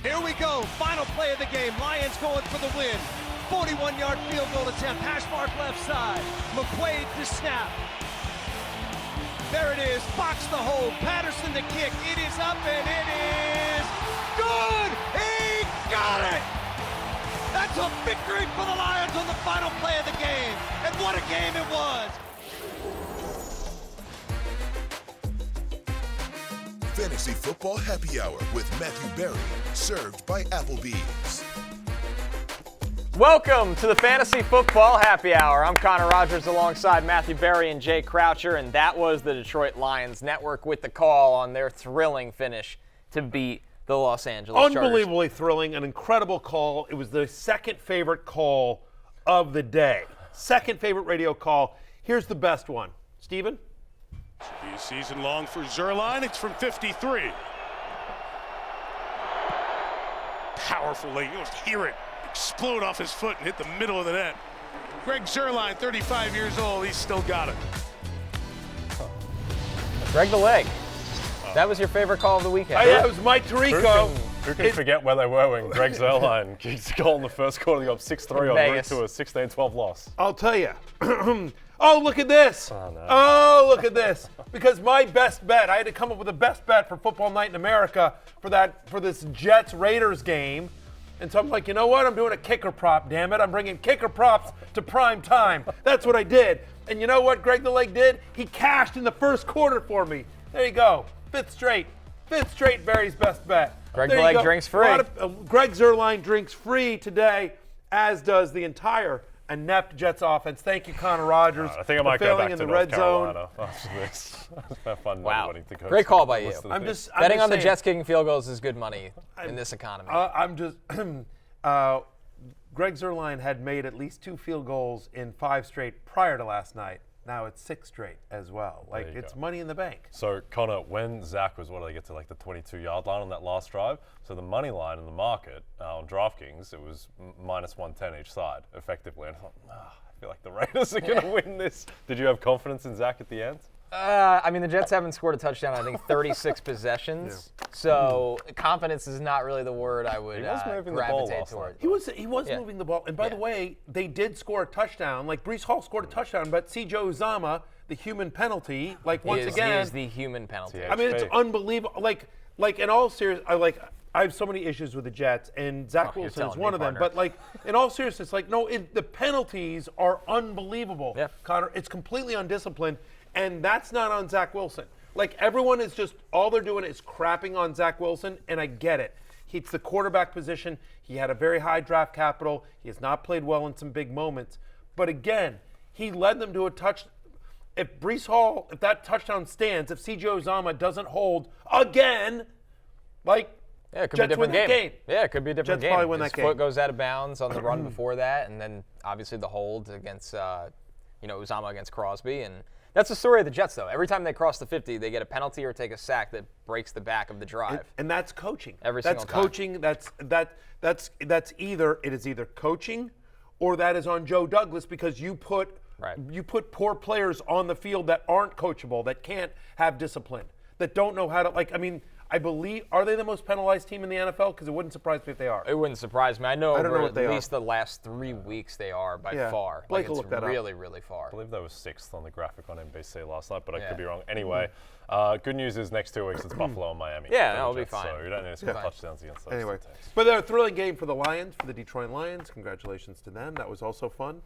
Here we go, final play of the game. Lions going for the win. 41-yard field goal attempt, hash mark left side. McQuaid to snap. There it is, box the hold, Patterson the kick. It is up and it is good! He got it! That's a victory for the Lions on the final play of the game. And what a game it was! Fantasy Football Happy Hour with Matthew Berry, served by Applebee's. Welcome to the Fantasy Football Happy Hour. I'm Connor Rogers alongside Matthew Berry and Jay Croucher, and that was the Detroit Lions Network with the call on their thrilling finish to beat the Los Angeles Chargers. Unbelievably thrilling, an incredible call. It was the second favorite call of the day. Second favorite radio call. Here's the best one. Steven? Should be a season long for Zerline. It's from 53. Powerful leg. You'll hear it explode off his foot and hit the middle of the net. Greg Zerline, 35 years old. He's still got it. Greg the Leg. That was your favorite call of the weekend. Yeah, it was Mike Tirico. Who can forget where they were when Greg Zerline kicked a goal in the first quarter? They got 6-3 on route to a 16-12 loss. I'll tell you. Oh, look at this. Oh, no. Oh, look at this. Because my best bet, I had to come up with a best bet for Football Night in America for this Jets-Raiders game. And so I'm like, you know what? I'm doing a kicker prop, damn it. I'm bringing kicker props to prime time. That's what I did. And you know what Greg the Leg did? He cashed in the first quarter for me. There you go. Fifth straight, Barry's best bet. Greg the Leg drinks free. Greg Zerline drinks free today, as does the entire inept Jets offense. Thank you, Connor Rogers. I think I might go back in to the North red Carolina zone. after this. It's been fun. Wow. Winning to coach. Great call by you. I'm Betting just on the saying, Jets kicking field goals is good money in this economy. Greg Zerline had made at least 2 field goals in 5 straight prior to last night. Now it's 6 straight as well. Like, it's go. money in the bank. So, Connor, when Zach was, what did they get to, like the 22-yard line on that last drive? So the money line in the market on DraftKings, it was minus 110 each side, effectively. And I thought, I feel like the Raiders are going to win this. Did you have confidence in Zach at the end? I mean, the Jets haven't scored a touchdown, I think, 36 possessions. Yeah. So confidence is not really the word I would gravitate toward. He was moving the ball. And by the way, they did score a touchdown. Like, Breece Hall scored a touchdown, but C.J. Uzomah, the human penalty, once again. He is the human penalty. I mean, it's unbelievable. Like in all seriousness, I have so many issues with the Jets, and Zach Wilson is one of them. But, in all seriousness, the penalties are unbelievable, yeah. Connor. It's completely undisciplined. And that's not on Zach Wilson. Everyone is just, all they're doing is crapping on Zach Wilson, and I get it. It's the quarterback position. He had a very high draft capital. He has not played well in some big moments. But again, he led them to a touch. If Breece Hall, if that touchdown stands, if C.J. Uzomah doesn't hold again, yeah, it could Jets be a different win that game. Yeah, it could be a different Jets game. probably win His that game. foot goes out of bounds on the run before that, and then obviously the hold against, Uzomah against Crosby. And that's the story of the Jets, though. Every time they cross the 50, they get a penalty or take a sack that breaks the back of the drive. And that's coaching. That's coaching. That's either coaching, or that is on Joe Douglas, because you put poor players on the field that aren't coachable, that can't have discipline, that don't know how to I believe, are they the most penalized team in the NFL? Because it wouldn't surprise me if they are. It wouldn't surprise me. I know over at least the last 3 weeks they are by far. Blake will look that up. Really far. I believe they were 6th on the graphic on NBC last night, but I could be wrong. Anyway, good news is next 2 weeks it's Buffalo and Miami. Yeah, that'll be fine. So you don't need to score touchdowns against those. Anyway, but they're a thrilling game for the Lions, for the Detroit Lions. Congratulations to them. That was also fun.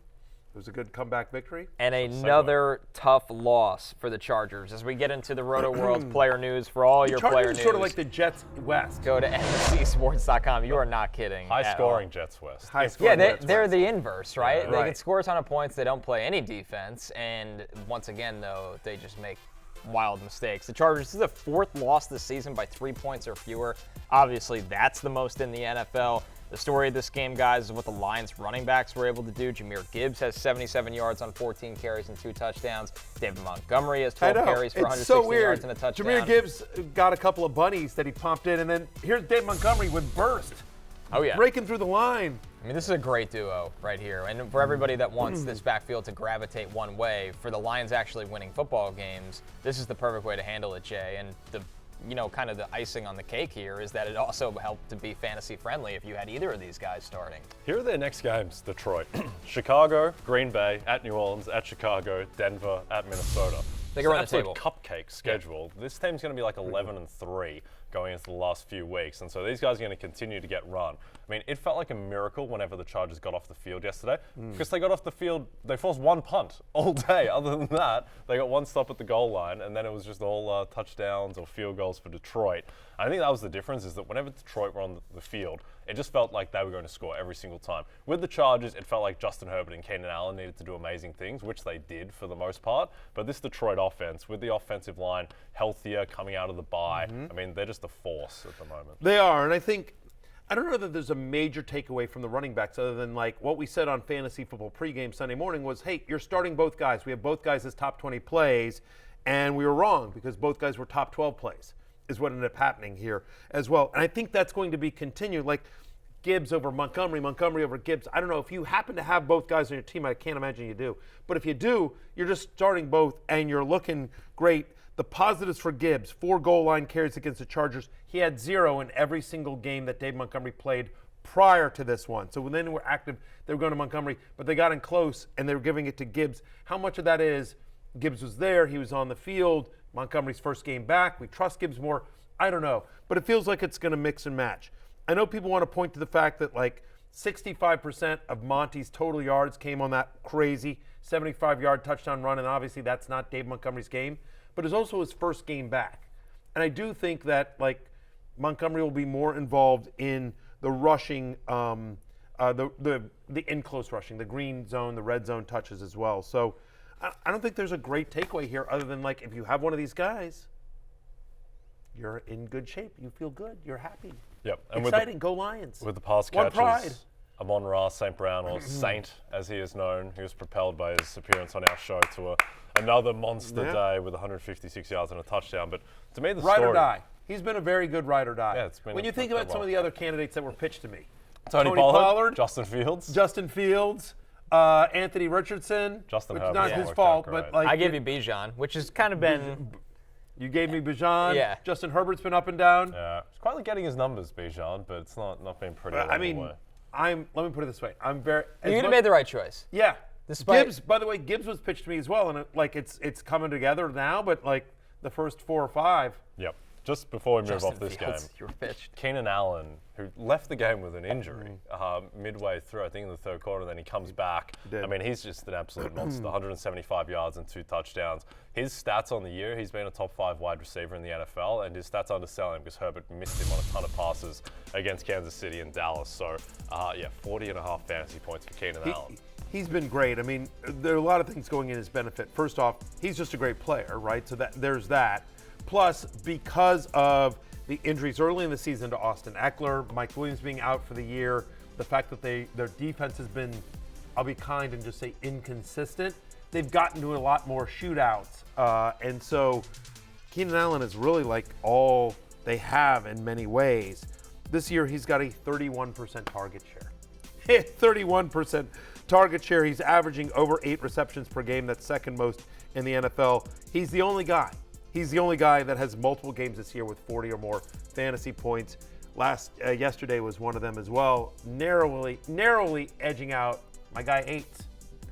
It was a good comeback victory. And another tough loss for the Chargers. As we get into the Rotoworld Player news, for all your player news. Chargers are sort of like the Jets West. Go to NBCSports.com. You are not kidding. High-scoring Jets West. They're the inverse, right? They can score a ton of points. They don't play any defense. And once again, though, they just make wild mistakes. The Chargers, this is the 4th loss this season by 3 points or fewer. Obviously, that's the most in the NFL. The story of this game, guys, is what the Lions running backs were able to do. Jahmyr Gibbs has 77 yards on 14 carries and 2 touchdowns. David Montgomery has 12 carries for 160 yards and a touchdown. Jahmyr Gibbs got a couple of bunnies that he pumped in, and then here's David Montgomery with burst. Oh, yeah. Breaking through the line. I mean, this is a great duo right here. And for everybody that wants this backfield to gravitate one way, for the Lions actually winning football games, this is the perfect way to handle it, Jay. And the kind of the icing on the cake here is that it also helped to be fantasy friendly if you had either of these guys starting. Here are their next games: Detroit, Chicago, Green Bay, at New Orleans, at Chicago, Denver, at Minnesota. They can run the Absolute table. Cupcake schedule. Yeah. This team's going to be like 11-3 going into the last few weeks, and so these guys are going to continue to get run. I mean, it felt like a miracle whenever the Chargers got off the field yesterday, because they got off the field, they forced one punt all day. Other than that, they got one stop at the goal line, and then it was just all touchdowns or field goals for Detroit. I think that was the difference, is that whenever Detroit were on the field, it just felt like they were going to score every single time. With the Chargers, it felt like Justin Herbert and Keenan Allen needed to do amazing things, which they did for the most part. But this Detroit offense, with the offensive line healthier coming out of the bye, I mean, they're just a force at the moment. They are, and I don't know that there's a major takeaway from the running backs other than like what we said on Fantasy Football pregame Sunday morning was, hey, you're starting both guys. We have both guys as top 20 plays, and we were wrong because both guys were top 12 plays is what ended up happening here as well. And I think that's going to be continued. Like Gibbs over Montgomery, Montgomery over Gibbs. I don't know if you happen to have both guys on your team. I can't imagine you do. But if you do, you're just starting both, and you're looking great. The positives for Gibbs: 4 goal line carries against the Chargers. He had 0 in every single game that Dave Montgomery played prior to this one. So when they were active, they were going to Montgomery, but they got in close, and they were giving it to Gibbs. How much of that is Gibbs was there, he was on the field, Montgomery's first game back, we trust Gibbs more? I don't know. But it feels like it's going to mix and match. I know people want to point to the fact that like 65% of Monty's total yards came on that crazy 75-yard touchdown run, and obviously that's not Dave Montgomery's game, but it's also his first game back. And I do think that like Montgomery will be more involved in the rushing, the in-close rushing, the green zone, the red zone touches as well. So I don't think there's a great takeaway here other than like if you have one of these guys, you're in good shape. You feel good. You're happy. Yep. And exciting. Go Lions. With the pass One catches, pride. Amon-Ra St. Brown, or Saint as he is known, he was propelled by his appearance on our show to another monster day with 156 yards and a touchdown. But to me, the ride story... or die. He's been a very good ride or die. Yeah, it's been when you think about some of the other candidates that were pitched to me. Tony Pollard, Justin Fields, Anthony Richardson. Justin which Herbert. not his fault, but like I gave you Bijan, which has kind of been... You gave me Bijan. Yeah. Justin Herbert's been up and down. Yeah. He's quietly getting his numbers, Bijan, but it's not been pretty along the way. Let me put it this way. You'd have made the right choice. Yeah. Despite, Gibbs, by the way, Gibbs was pitched to me as well, and it's coming together now, but like the first 4 or 5. Yep. Just before we move off this Fields, game, you were pitched. Keenan Allen, who left the game with an injury midway through, I think in the third quarter, then he comes back. I mean, he's just an absolute monster. 175 yards and 2 touchdowns. His stats on the year, he's been a top 5 wide receiver in the NFL, and his stats undersell him because Herbert missed him on a ton of passes against Kansas City and Dallas. So, 40.5 fantasy points for Keenan Allen. He's been great. I mean, there are a lot of things going in his benefit. First off, he's just a great player, right? So there's that. Plus, because of the injuries early in the season to Austin Eckler, Mike Williams being out for the year, the fact that their defense has been, I'll be kind and just say inconsistent, they've gotten to a lot more shootouts. And so Keenan Allen is really like all they have in many ways. This year, he's got a 31% target share. 31% target share. He's averaging over 8 receptions per game. That's second most in the NFL. He's the only guy. He's the only guy that has multiple games this year with 40 or more fantasy points. Yesterday was one of them as well. Narrowly edging out my guy 8.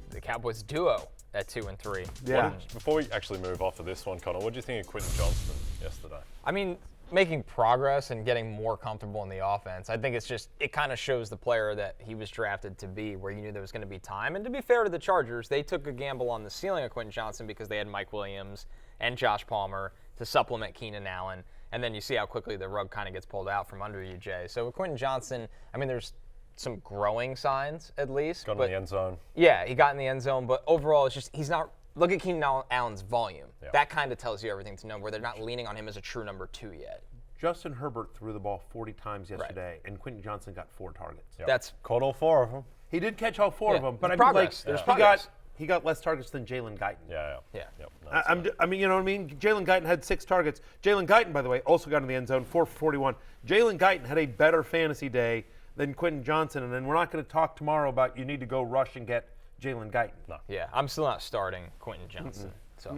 The Cowboys duo at 2 and 3. Yeah. Before we actually move off of this one, Connor, what do you think of Quentin Johnston yesterday? I mean, making progress and getting more comfortable in the offense. I think it kind of shows the player that he was drafted to be, where you knew there was going to be time. And to be fair to the Chargers, they took a gamble on the ceiling of Quentin Johnston because they had Mike Williams and Josh Palmer to supplement Keenan Allen. And then you see how quickly the rug kind of gets pulled out from under you, Jay. So with Quentin Johnston, I mean, there's some growing signs at least. Got in the end zone. Yeah, he got in the end zone, but overall, it's just he's not. Look at Keenan Allen's volume. Yeah. That kind of tells you everything to know, where they're not leaning on him as a true number 2 yet. Justin Herbert threw the ball 40 times yesterday, and Quentin Johnston got 4 targets. Yep. That's caught all 4 of them. He did catch all 4 of them, but progress. I mean, like, he got less targets than Jalen Guyton. Yeah. Yep. I mean, you know what I mean? Jalen Guyton had 6 targets. Jalen Guyton, by the way, also got in the end zone, 4 for 41. Jalen Guyton had a better fantasy day than Quentin Johnston, and then we're not going to talk tomorrow about you need to go rush and get Jalen Guyton. No. Yeah, I'm still not starting Quentin Johnston. So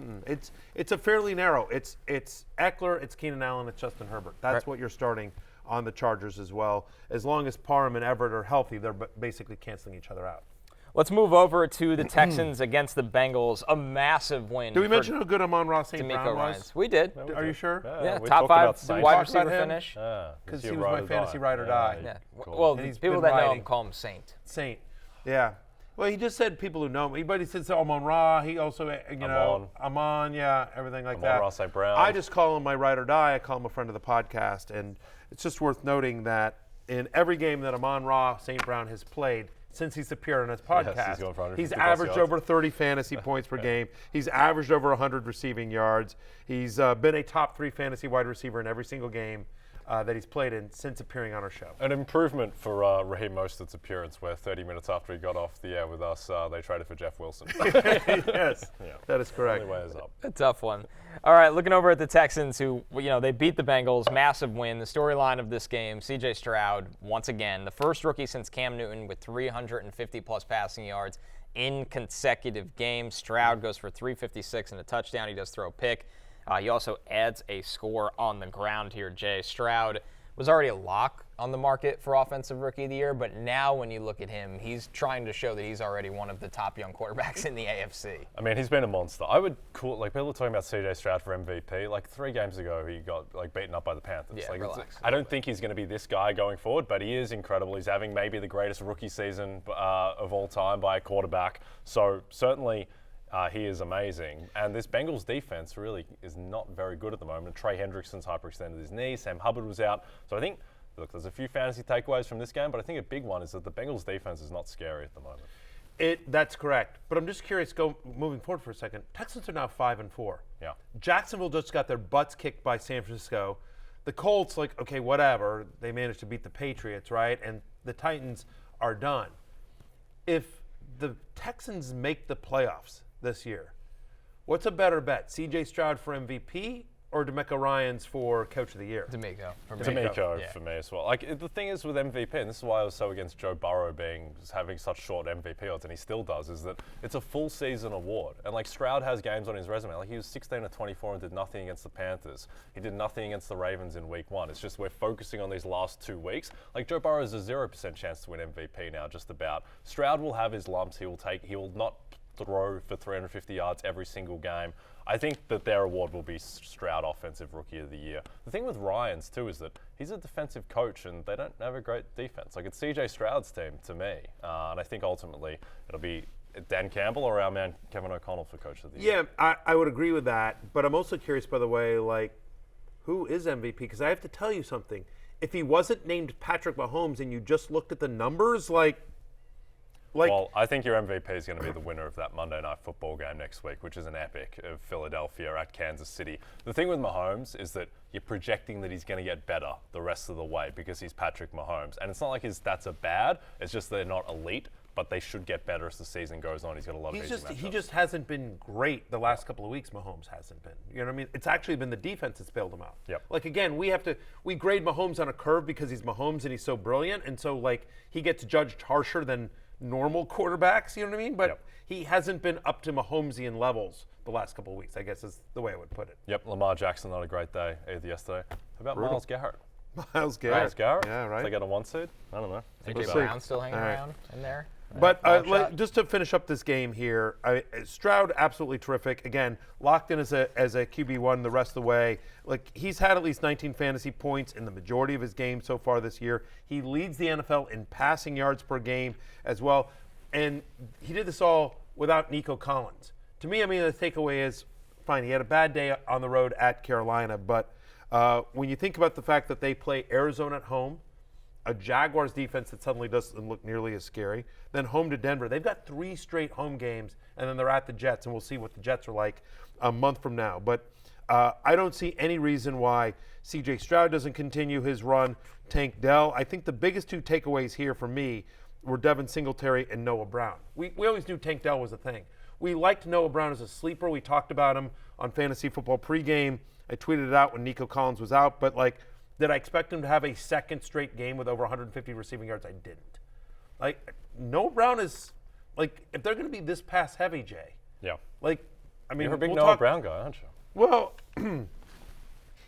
It's a fairly narrow. It's Eckler, it's Keenan Allen, it's Justin Herbert. That's what you're starting on the Chargers as well. As long as Parham and Everett are healthy, they're basically canceling each other out. let's move over to the Texans against the Bengals. A massive win. Did we mention how good Amon-Ra St. Brown was? Ryans. We did. Are you sure? Yeah, we top talked about 5 Saints. wide Talked receiver about him? finish. Because He's he your was my ride or fantasy die. ride or die. Yeah. Cool. Well, And he's people been that know riding. him call him Saint. Saint. Yeah. Well, he just said people who know him. But he said Amon-Ra. He also, Amon, yeah, everything like that. Amon-Ra St. Brown. I just call him my ride or die. I call him a friend of the podcast. And it's just worth noting that in every game that Amon-Ra St. Brown has played, since he's appeared on his podcast, he's going for 150 he's plus averaged yards. over 30 fantasy points per game. He's averaged over 100 receiving yards. He's been a top 3 fantasy wide receiver in every single game that he's played in since appearing on our show. An improvement for Raheem Mostert's appearance, where 30 minutes after he got off the air with us, they traded for Jeff Wilson. Yes, that is correct. Only way is up. A tough one. All right, looking over at the Texans, who, they beat the Bengals, massive win. The storyline of this game, C.J. Stroud, once again, the first rookie since Cam Newton with 350-plus passing yards in consecutive games. Stroud goes for 356 and a touchdown. He does throw a pick. He also adds a score on the ground here, Jay. Stroud was already a lock on the market for Offensive Rookie of the Year, but now when you look at him, he's trying to show that he's already one of the top young quarterbacks in the AFC. I mean, he's been a monster. I would call people are talking about CJ Stroud for MVP. Like 3 games ago, he got beaten up by the Panthers. Yeah, relax. I don't think he's going to be this guy going forward, but he is incredible. He's having maybe the greatest rookie season of all time by a quarterback. So certainly. He is amazing. And this Bengals defense really is not very good at the moment. Trey Hendrickson's hyperextended his knee. Sam Hubbard was out. So I think, look, there's a few fantasy takeaways from this game, but I think a big one is that the Bengals defense is not scary at the moment. That's correct. But I'm just curious, moving forward for a second. Texans are now 5-4. Yeah. Jacksonville just got their butts kicked by San Francisco. The Colts, okay, whatever. They managed to beat the Patriots, right? And the Titans are done. If the Texans make the playoffs this year, what's a better bet? C.J. Stroud for MVP or D'Amico Ryans for Coach of the Year? D'Amico. D'Amico for me as well. The thing is with MVP, and this is why I was so against Joe Burrow having such short MVP odds, and he still does, is that it's a full season award. And Stroud has games on his resume. He was 16-24 and did nothing against the Panthers. He did nothing against the Ravens in week 1. It's just we're focusing on these last 2 weeks. Joe Burrow has a 0% chance to win MVP now, just about. Stroud will have his lumps. He will not throw for 350 yards every single game. I think that their award will be Stroud Offensive Rookie of the Year. The thing with Ryans, too, is that he's a defensive coach and they don't have a great defense. It's CJ Stroud's team to me. And I think ultimately it'll be Dan Campbell or our man Kevin O'Connell for Coach of the Year. Yeah, I would agree with that. But I'm also curious, by the way, who is MVP? Because I have to tell you something. If he wasn't named Patrick Mahomes and you just looked at the numbers, well, I think your MVP is going to be the winner of that Monday Night Football game next week, which is an epic of Philadelphia at Kansas City. The thing with Mahomes is that you're projecting that he's going to get better the rest of the way because he's Patrick Mahomes. And it's not like his stats are bad. It's just they're not elite, but they should get better as the season goes on. He's got a lot of easy matchups. He just hasn't been great the last couple of weeks. Mahomes hasn't been. You know what I mean? It's actually been the defense that's bailed him out. Yep. Again, we grade Mahomes on a curve because he's Mahomes and he's so brilliant. And so, he gets judged harsher than normal quarterbacks, you know what I mean? But he hasn't been up to Mahomesian levels the last couple of weeks, I guess is the way I would put it. Yep, Lamar Jackson, not a great day either yesterday. How about Myles Garrett? Myles Garrett. Yeah, right. They got a 1 seed? I don't know. AJ Brown still hanging around in there. But just to finish up this game here, Stroud absolutely terrific. Again, locked in as a QB1 the rest of the way. He's had at least 19 fantasy points in the majority of his games so far this year. He leads the NFL in passing yards per game as well. And he did this all without Nico Collins. To me, the takeaway is, fine, he had a bad day on the road at Carolina. But when you think about the fact that they play Arizona at home, a Jaguars defense that suddenly doesn't look nearly as scary, then home to Denver. They've got 3 straight home games, and then they're at the Jets, and we'll see what the Jets are like a month from now. But I don't see any reason why C.J. Stroud doesn't continue his run. Tank Dell. I think the biggest 2 takeaways here for me were Devin Singletary and Noah Brown. We always knew Tank Dell was a thing. We liked Noah Brown as a sleeper. We talked about him on Fantasy Football pregame. I tweeted it out when Nico Collins was out, but did I expect him to have a second straight game with over 150 receiving yards? I didn't. Noah Brown is, if they're going to be this pass heavy, Jay. Yeah. I mean, you're a big Noah Brown guy, aren't you? Well,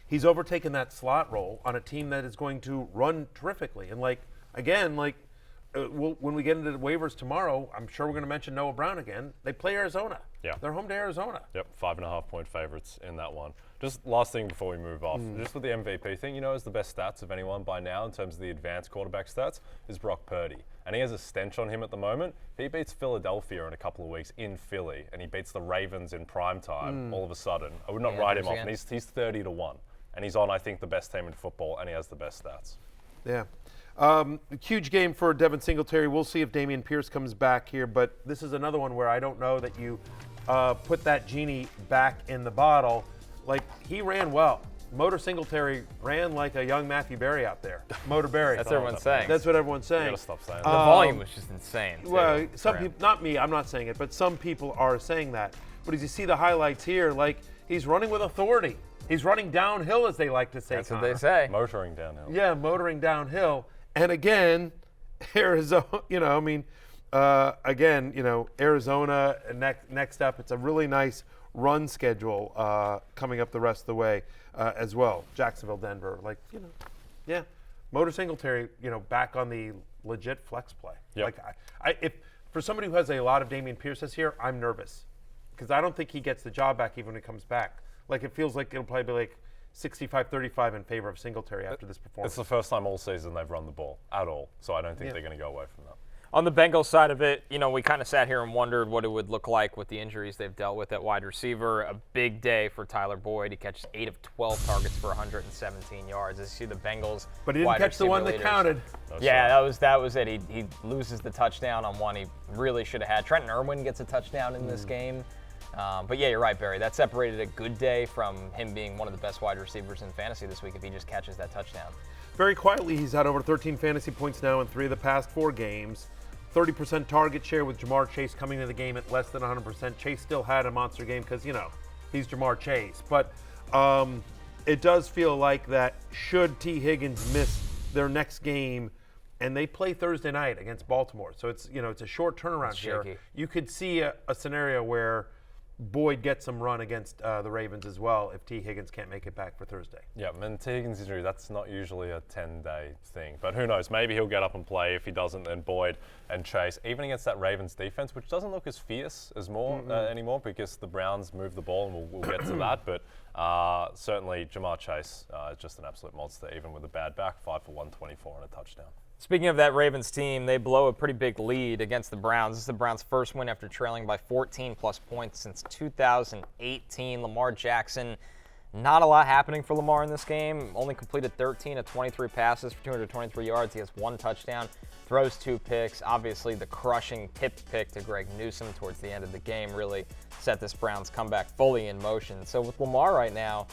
he's overtaken that slot role on a team that is going to run terrifically. And when we get into the waivers tomorrow, I'm sure we're going to mention Noah Brown again. They play Arizona. Yeah. They're home to Arizona. Yep, 5.5-point favorites in that one. Just last thing before we move off, just with the MVP thing, is the best stats of anyone by now in terms of the advanced quarterback stats is Brock Purdy. And he has a stench on him at the moment. If he beats Philadelphia in a couple of weeks in Philly and he beats the Ravens in prime time, all of a sudden, I would not write him off. And he's 30-1. And he's on, I think, the best team in football, and he has the best stats. Yeah. Huge game for Devin Singletary. We'll see if Dameon Pierce comes back here, but this is another one where I don't know that you put that genie back in the bottle. Like, he ran well. Motor Singletary ran like a young Matthew Berry out there. Motor Berry. That's what everyone's saying. That's what everyone's saying. You gotta stop saying The that. volume was just insane. Well, some people, not me, I'm not saying it, but some people are saying that. But as you see the highlights here, like, he's running with authority. He's running downhill, as they like to say. That's what they say. Motoring downhill. Yeah, motoring downhill. And again, Arizona, Arizona, next up, it's a really nice run schedule coming up the rest of the way as well. Jacksonville, Denver, Motor Singletary, back on the legit flex play. Yep. If for somebody who has a lot of Dameon Pierce this year, I'm nervous because I don't think he gets the job back even when he comes back. Like, it feels like it'll probably be like 65-35 in favor of Singletary after this performance. It's the first time all season they've run the ball at all, so I don't think they're going to go away from that. On the Bengals side of it, we kind of sat here and wondered what it would look like with the injuries they've dealt with at wide receiver. A big day for Tyler Boyd. He catches 8 of 12 targets for 117 yards. As you see the Bengals. But he didn't catch the one that counted. Yeah, that was it. He loses the touchdown on one he really should have had. Trenton Irwin gets a touchdown in this game. But yeah, you're right, Barry. That separated a good day from him being one of the best wide receivers in fantasy this week if he just catches that touchdown. Very quietly, he's had over 13 fantasy points now in 3 of the past 4 games. 30% target share with Ja'Marr Chase coming into the game at less than 100%. Chase still had a monster game because, he's Ja'Marr Chase. But it does feel like that should T. Higgins miss their next game, and they play Thursday night against Baltimore. So it's, it's a short turnaround here. You could see a scenario where Boyd gets some run against the Ravens as well if T. Higgins can't make it back for Thursday. Yeah, and T. Higgins' injury, that's not usually a 10-day thing. But who knows? Maybe he'll get up and play. If he doesn't, then Boyd and Chase, even against that Ravens defense, which doesn't look as fierce as anymore because the Browns move the ball, and we'll get to that. But certainly Ja'Marr Chase is just an absolute monster, even with a bad back, 5 for 124 and a touchdown. Speaking of that Ravens team, they blow a pretty big lead against the Browns. This is the Browns' first win after trailing by 14-plus points since 2018. Lamar Jackson, not a lot happening for Lamar in this game. Only completed 13 of 23 passes for 223 yards. He has 1 touchdown, throws 2 picks. Obviously, the crushing tip pick to Greg Newsome towards the end of the game really set this Browns comeback fully in motion. So with Lamar right now,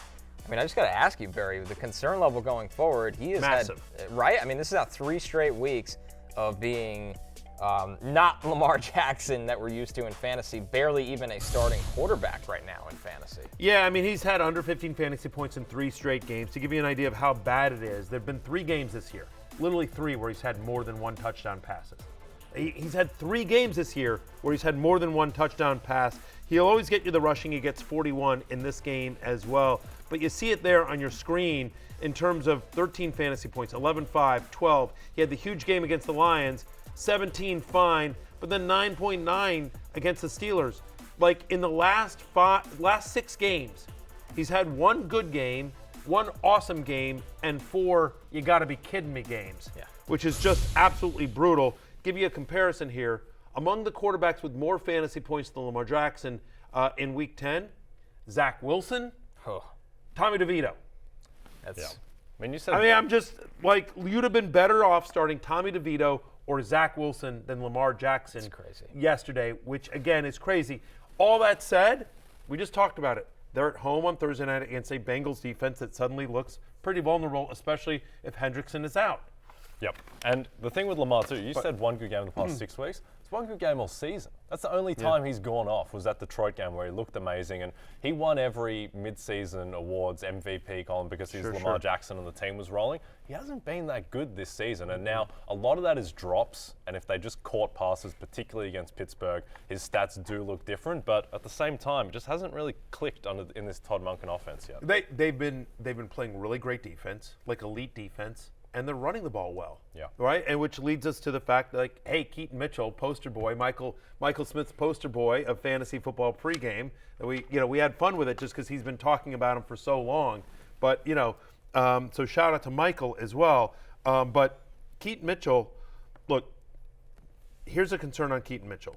I just got to ask you, Barry, the concern level going forward, he is massive. Right? This is now 3 straight weeks of being not Lamar Jackson that we're used to in fantasy, barely even a starting quarterback right now in fantasy. Yeah, he's had under 15 fantasy points in 3 straight games. To give you an idea of how bad it is, there have been 3 games this year, literally 3, where he's had more than 1 touchdown passes. He's had 3 games this year where he's had more than 1 touchdown pass. He'll always get you the rushing. He gets 41 in this game as well. But you see it there on your screen in terms of 13 fantasy points, 11-5, 12. He had the huge game against the Lions, 17 fine, but then 9.9 against the Steelers. Like, in the last 6 games, he's had 1 good game, 1 awesome game, and 4 you gotta be kidding me games, which is just absolutely brutal. Give you a comparison here. Among the quarterbacks with more fantasy points than Lamar Jackson in Week 10, Zach Wilson, Tommy DeVito. You said. I'm just like, you'd have been better off starting Tommy DeVito or Zach Wilson than Lamar Jackson yesterday, which again is crazy. All that said, we just talked about it. They're at home on Thursday night against a Bengals defense that suddenly looks pretty vulnerable, especially if Hendrickson is out. Yep. And the thing with Lamar, too, you said 1 good game in the past 6 weeks. It's one good game all season. That's the only time he's gone off, was that Detroit game where he looked amazing, and he won every mid-season awards MVP column because he's Lamar Jackson and the team was rolling. He hasn't been that good this season, and now a lot of that is drops, and if they just caught passes, particularly against Pittsburgh, his stats do look different, but at the same time, it just hasn't really clicked in this Todd Monken offense yet. They've been playing really great defense, like elite defense, and they're running the ball well. Yeah. Right? And which leads us to the fact that, like, hey, Keaton Mitchell, poster boy, Michael Smith's poster boy of fantasy football pregame. We had fun with it just because he's been talking about him for so long. But, so shout out to Michael as well. But Keaton Mitchell, look, here's a concern on Keaton Mitchell.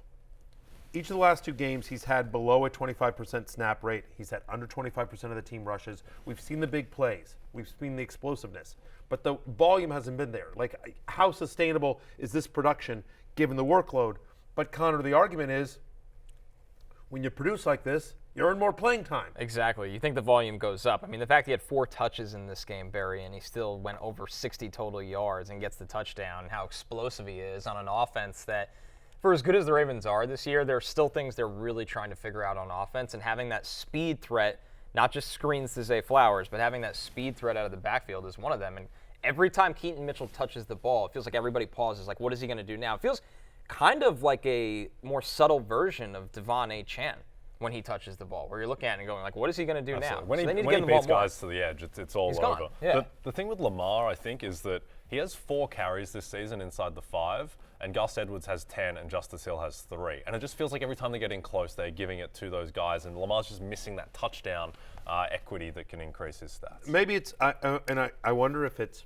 Each of the last 2 games, he's had below a 25% snap rate. He's had under 25% of the team rushes. We've seen the big plays. We've seen the explosiveness. But the volume hasn't been there. Like, how sustainable is this production given the workload? But, Connor, the argument is when you produce like this, you earn more playing time. Exactly. You think the volume goes up. I mean, the fact he had 4 touches in this game, Barry, and he still went over 60 total yards and gets the touchdown, how explosive he is on an offense that, for as good as the Ravens are this year, there are still things they're really trying to figure out on offense, and having that speed threat, not just screens to Zay Flowers, but having that speed threat out of the backfield is one of them. And every time Keaton Mitchell touches the ball, it feels like everybody pauses, like, what is he going to do now? It feels kind of like a more subtle version of Devon Achane when he touches the ball, where you're looking at it and going, like, what is he going to do now? When So he, they need to when get he the beats ball guys to the edge, it's all He's over. gone. Yeah. The thing with Lamar, I think, is that he has 4 carries this season inside the 5, and Gus Edwards has 10, and Justice Hill has 3. And it just feels like every time they get in close, they're giving it to those guys, and Lamar's just missing that touchdown equity that can increase his stats. Maybe it's, I wonder if it's,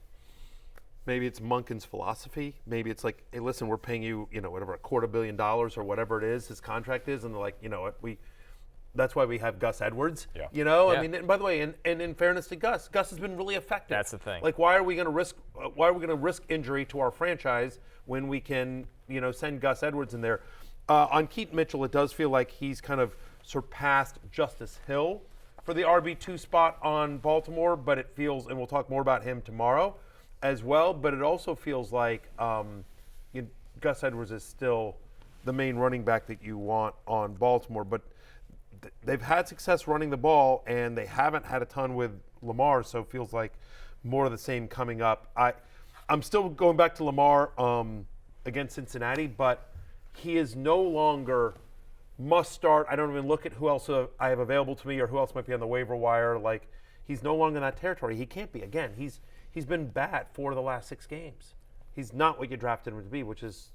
maybe it's Monken's philosophy. Maybe it's like, hey, listen, we're paying you, whatever, $250 million or whatever it is, his contract is, and th're like, that's why we have Gus Edwards. Yeah. I mean, and by the way, and in fairness to Gus has been really effective. That's the thing. Like, why are we going to risk injury to our franchise when we can, send Gus Edwards in there? On Keaton Mitchell, it does feel like he's kind of surpassed Justice Hill for the RB2 spot on Baltimore, but it feels, and we'll talk more about him tomorrow as well, but it also feels like Gus Edwards is still the main running back that you want on Baltimore, but they've had success running the ball, and they haven't had a ton with Lamar, so it feels like more of the same coming up. I'm still going back to Lamar against Cincinnati, but he is no longer must start. I don't even look at who else I have available to me or who else might be on the waiver wire. Like, he's no longer in that territory. He can't be. Again, he's been bad 4 of the last 6 games. He's not what you drafted him to be, which is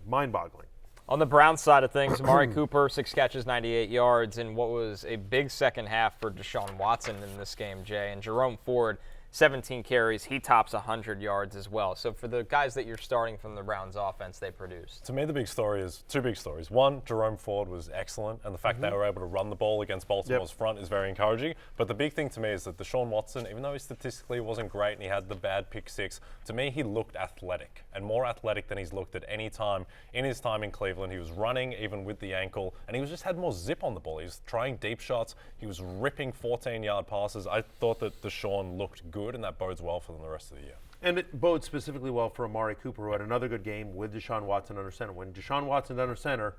mind-boggling. On the Browns side of things, Amari Cooper, 6 catches, 98 yards, in what was a big second half for Deshaun Watson in this game, Jay. And Jerome Ford, 17 carries. He tops 100 yards as well. So for the guys that you're starting from the Browns offense, they produced. To me, the big story is 2 big stories. One, Jerome Ford was excellent, and the fact they were able to run the ball against Baltimore's front is very encouraging. But the big thing to me is that Deshaun Watson, even though he statistically wasn't great and he had the bad pick 6, to me he looked athletic, and more athletic than he's looked at any time in his time in Cleveland. He was running even with the ankle, and he just had more zip on the ball. He was trying deep shots. He was ripping 14-yard passes. I thought that Deshaun looked good, and that bodes well for them the rest of the year. And it bodes specifically well for Amari Cooper, who had another good game with Deshaun Watson under center. When Deshaun Watson's under center,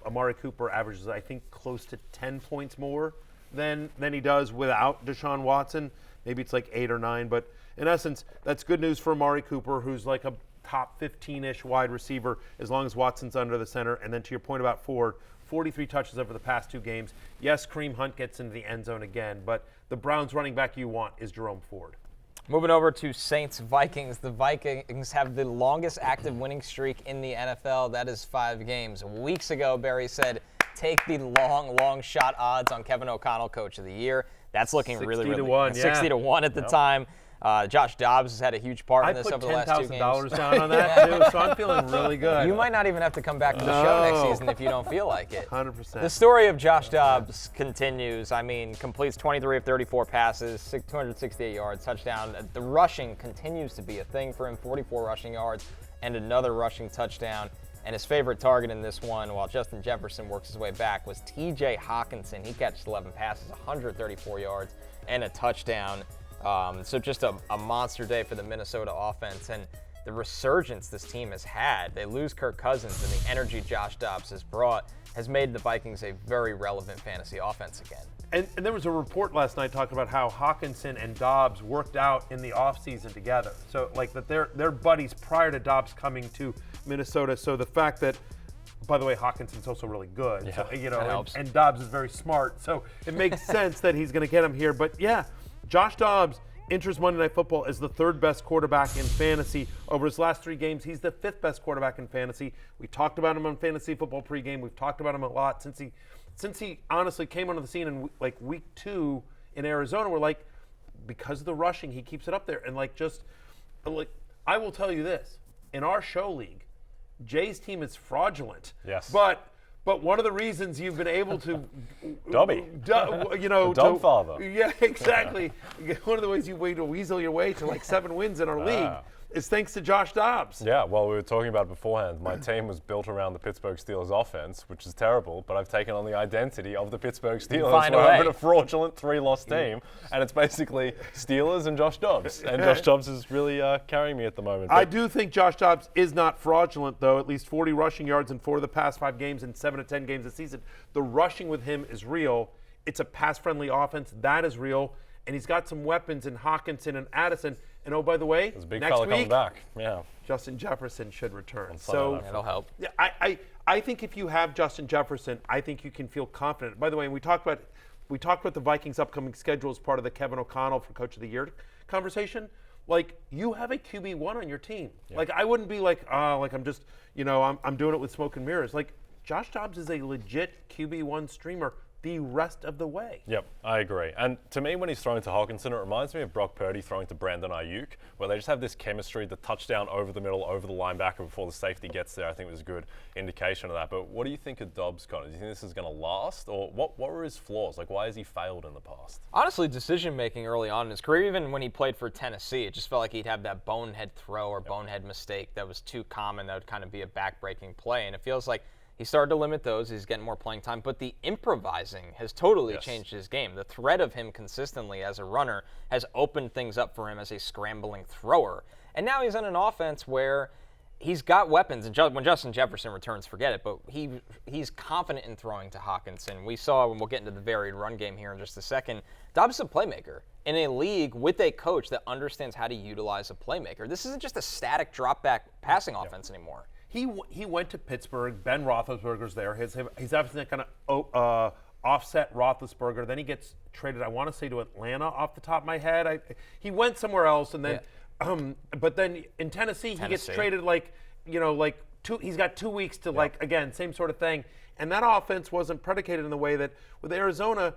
Amari Cooper averages, I think, close to 10 points more than he does without Deshaun Watson. Maybe it's like 8 or 9, but in essence, that's good news for Amari Cooper, who's like a top 15-ish wide receiver as long as Watson's under the center. And then to your point about Ford, 43 touches over the past 2 games. Yes, Kareem Hunt gets into the end zone again, but the Browns running back you want is Jerome Ford. Moving over to Saints-Vikings. The Vikings have the longest active winning streak in the NFL. That is 5 games. Weeks ago, Barry said, take the long shot odds on Kevin O'Connell, Coach of the Year. That's looking really, really 60-1, 60-1 at the time. Josh Dobbs has had a huge part in this over the last 2 games. I put $10,000 down on that, too, so I'm feeling really good. You might not even have to come back to the show next season if you don't feel like it. 100%. The story of Josh Dobbs continues. I mean, completes 23 of 34 passes, 268 yards, touchdown. The rushing continues to be a thing for him, 44 rushing yards and another rushing touchdown. And his favorite target in this one, while Justin Jefferson works his way back, was T.J. Hawkinson. He catches 11 passes, 134 yards, and a touchdown. So just a monster day for the Minnesota offense. And the resurgence this team has had. They lose Kirk Cousins, and the energy Josh Dobbs has brought has made the Vikings a very relevant fantasy offense again. And there was a report last night talking about how Hockenson and Dobbs worked out in the offseason together. So, like, that they're buddies prior to Dobbs coming to Minnesota. So the fact that, by the way, Hawkinson's also really good. Yeah, so, that helps. And Dobbs is very smart. So it makes sense that he's going to get him here. But, yeah, Josh Dobbs enters Monday Night Football as the third best quarterback in fantasy. Over his last 3 games, he's the 5th best quarterback in fantasy. We talked about him on Fantasy Football pregame. We've talked about him a lot since he honestly came onto the scene in like week 2 in Arizona. We're like, because of the rushing, he keeps it up there. And I will tell you this, in our show league, Jay's team is fraudulent. Yes. But one of the reasons you've been able to, Dobby. Dog father. Yeah, exactly. One of the ways you weasel your way to like 7 wins in our league is thanks to Josh Dobbs. Yeah, well, we were talking about it beforehand. My team was built around the Pittsburgh Steelers offense, which is terrible, but I've taken on the identity of the Pittsburgh Steelers. Find a where way. I've been a fraudulent 3-loss team, and it's basically Steelers and Josh Dobbs. And Josh Dobbs is really carrying me at the moment. I do think Josh Dobbs is not fraudulent, though. At least 40 rushing yards in 4 of the past 5 games and 7 to 10 games this season. The rushing with him is real. It's a pass-friendly offense. That is real. And he's got some weapons in Hockenson and Addison. And, oh, by the way, There's a big next fella week, coming back. Yeah. Justin Jefferson should return. So That'll help. yeah, I think if you have Justin Jefferson, I think you can feel confident. By the way, we talked about the Vikings' upcoming schedule as part of the Kevin O'Connell for Coach of the Year conversation. Like, you have a QB1 on your team. Yeah. Like, I wouldn't be like, I'm just, I'm doing it with smoke and mirrors. Like, Josh Dobbs is a legit QB1 streamer the rest of the way. Yep, I agree. And to me, when he's throwing to Hockenson, it reminds me of Brock Purdy throwing to Brandon Ayuk, where they just have this chemistry, the touchdown over the middle, over the linebacker before the safety gets there. I think was a good indication of that. But what do you think of Dobbs, Connor? Do you think this is going to last? Or what were his flaws? Like, why has he failed in the past? Honestly, decision-making early on in his career, even when he played for Tennessee, it just felt like he'd have that bonehead throw or bonehead mistake that was too common that would kind of be a back-breaking play. And it feels like he started to limit those. He's getting more playing time. But the improvising has totally changed his game. The threat of him consistently as a runner has opened things up for him as a scrambling thrower. And now he's in an offense where he's got weapons. And when Justin Jefferson returns, forget it. But he's confident in throwing to Hockenson. We saw, and we'll get into the varied run game here in just a second, Dobbs is a playmaker in a league with a coach that understands how to utilize a playmaker. This isn't just a static drop-back passing offense anymore. He went to Pittsburgh. Ben Roethlisberger's there. He's obviously kind of offset Roethlisberger. Then he gets traded, I want to say, to Atlanta off the top of my head. He went somewhere else, and then, but then in Tennessee, he gets traded he's got 2 weeks to again, same sort of thing. And that offense wasn't predicated in the way that with Arizona,